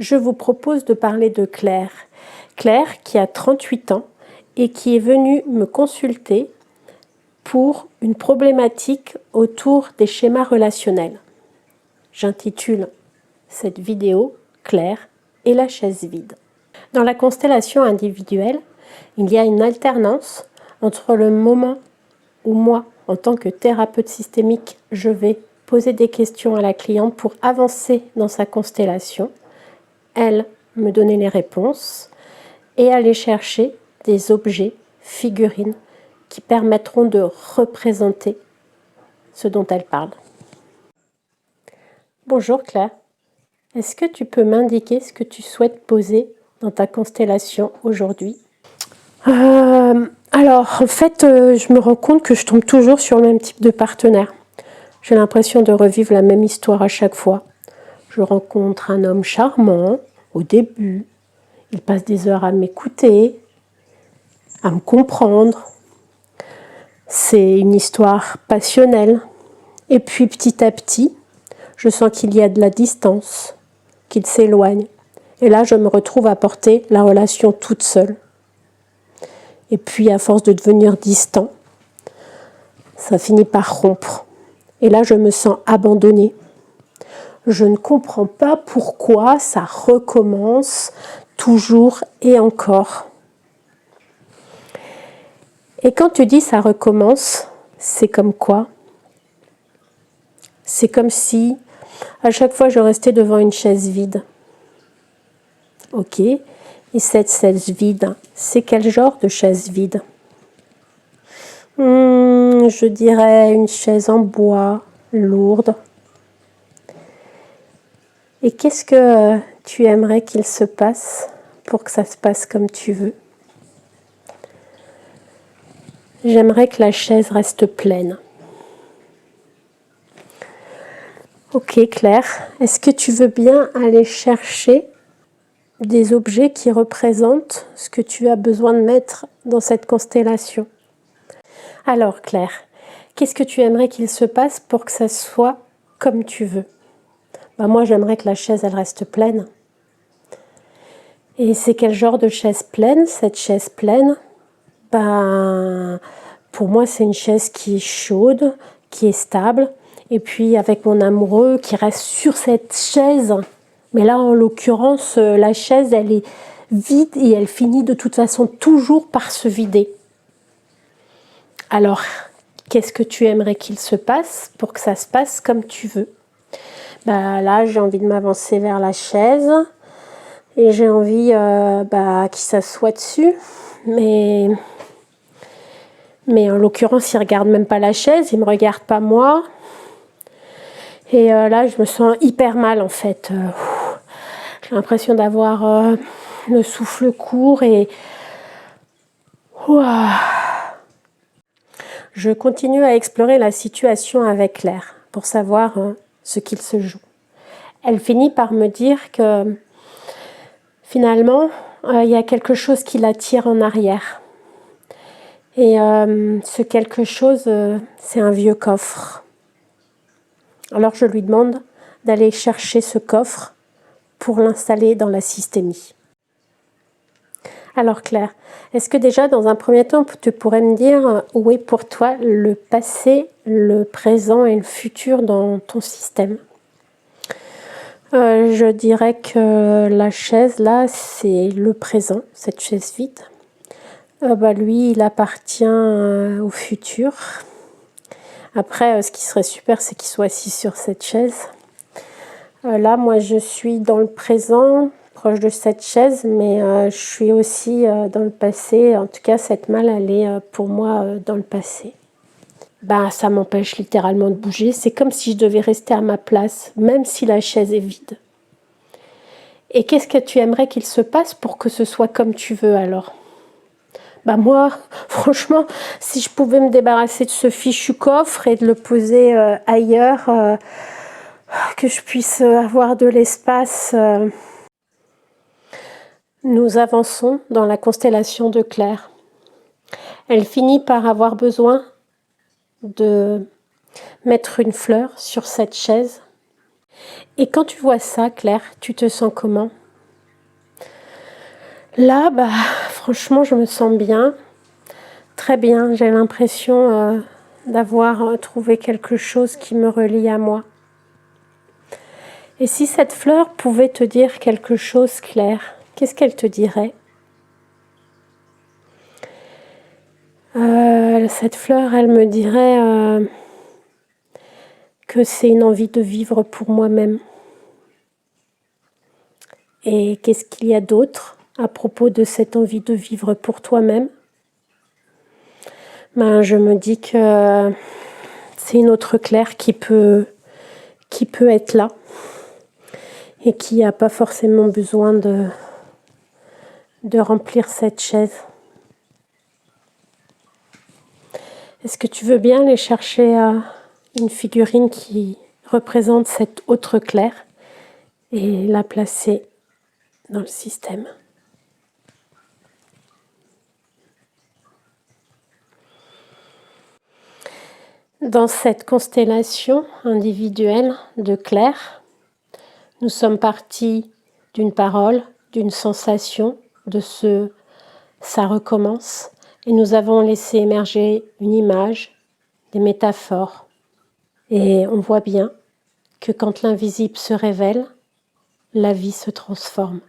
je vous propose de parler de Claire. Claire qui a 38 ans et qui est venue me consulter pour une problématique autour des schémas relationnels. J'intitule cette vidéo « Claire et la chaise vide ». Dans la constellation individuelle, il y a une alternance entre le moment où moi, en tant que thérapeute systémique, je vais poser des questions à la cliente pour avancer dans sa constellation, elle me donner les réponses et aller chercher des objets, figurines, qui permettront de représenter ce dont elle parle. Bonjour Claire, est-ce que tu peux m'indiquer ce que tu souhaites poser dans ta constellation aujourd'hui? Alors, en fait, je me rends compte que je tombe toujours sur le même type de partenaire. J'ai l'impression de revivre la même histoire à chaque fois. Je rencontre un homme charmant au début. Il passe des heures à m'écouter, à me comprendre. C'est une histoire passionnelle. Et puis, petit à petit, je sens qu'il y a de la distance, qu'il s'éloigne. Et là, je me retrouve à porter la relation toute seule. Et puis, à force de devenir distant, ça finit par rompre. Et là, je me sens abandonnée. Je ne comprends pas pourquoi ça recommence toujours et encore. Et quand tu dis ça recommence, c'est comme quoi? C'est comme si, à chaque fois, je restais devant une chaise vide. Ok. Et cette chaise vide, c'est quel genre de chaise vide? Je dirais une chaise en bois, lourde. Et qu'est-ce que tu aimerais qu'il se passe pour que ça se passe comme tu veux? J'aimerais que la chaise reste pleine. Ok Claire, est-ce que tu veux bien aller chercher des objets qui représentent ce que tu as besoin de mettre dans cette constellation? Alors Claire, qu'est-ce que tu aimerais qu'il se passe pour que ça soit comme tu veux? Moi j'aimerais que la chaise elle reste pleine. Et c'est quel genre de chaise pleine? Cette chaise pleine, pour moi c'est une chaise qui est chaude, qui est stable. Et puis avec mon amoureux qui reste sur cette chaise. Mais là en l'occurrence la chaise elle est vide et elle finit de toute façon toujours par se vider. Alors qu'est-ce que tu aimerais qu'il se passe pour que ça se passe comme tu veux? Là j'ai envie de m'avancer vers la chaise. Et j'ai envie qu'il s'assoie dessus. Mais en l'occurrence il ne regarde même pas la chaise, il ne me regarde pas moi. Et là, je me sens hyper mal en fait. J'ai l'impression d'avoir le souffle court et... Je continue à explorer la situation avec Claire pour savoir ce qu'il se joue. Elle finit par me dire que finalement, il y a quelque chose qui l'attire en arrière. Et ce quelque chose, c'est un vieux coffre. Alors je lui demande d'aller chercher ce coffre pour l'installer dans la systémie. Alors Claire, est-ce que déjà dans un premier temps tu pourrais me dire où est pour toi le passé, le présent et le futur dans ton système? Je dirais que la chaise là c'est le présent, cette chaise vide. Lui il appartient au futur. Après, ce qui serait super, c'est qu'il soit assis sur cette chaise. Là, moi, je suis dans le présent, proche de cette chaise, mais je suis aussi dans le passé. En tout cas, cette malle, elle est pour moi dans le passé. Ça m'empêche littéralement de bouger. C'est comme si je devais rester à ma place, même si la chaise est vide. Et qu'est-ce que tu aimerais qu'il se passe pour que ce soit comme tu veux alors? Moi, franchement, si je pouvais me débarrasser de ce fichu coffre et de le poser ailleurs, que je puisse avoir de l'espace. Nous avançons dans la constellation de Claire. Elle finit par avoir besoin de mettre une fleur sur cette chaise. Et quand tu vois ça, Claire, tu te sens comment? Là, franchement, je me sens bien. Très bien. J'ai l'impression d'avoir trouvé quelque chose qui me relie à moi. Et si cette fleur pouvait te dire quelque chose, Claire, qu'est-ce qu'elle te dirait? Cette fleur, elle me dirait que c'est une envie de vivre pour moi-même. Et qu'est-ce qu'il y a d'autre à propos de cette envie de vivre pour toi-même? Je me dis que c'est une autre Claire qui peut être là et qui n'a pas forcément besoin de remplir cette chaise. Est-ce que tu veux bien aller chercher une figurine qui représente cette autre Claire et la placer dans le système? Dans cette constellation individuelle de Claire, nous sommes partis d'une parole, d'une sensation, ça recommence, et nous avons laissé émerger une image, des métaphores. Et on voit bien que quand l'invisible se révèle, la vie se transforme.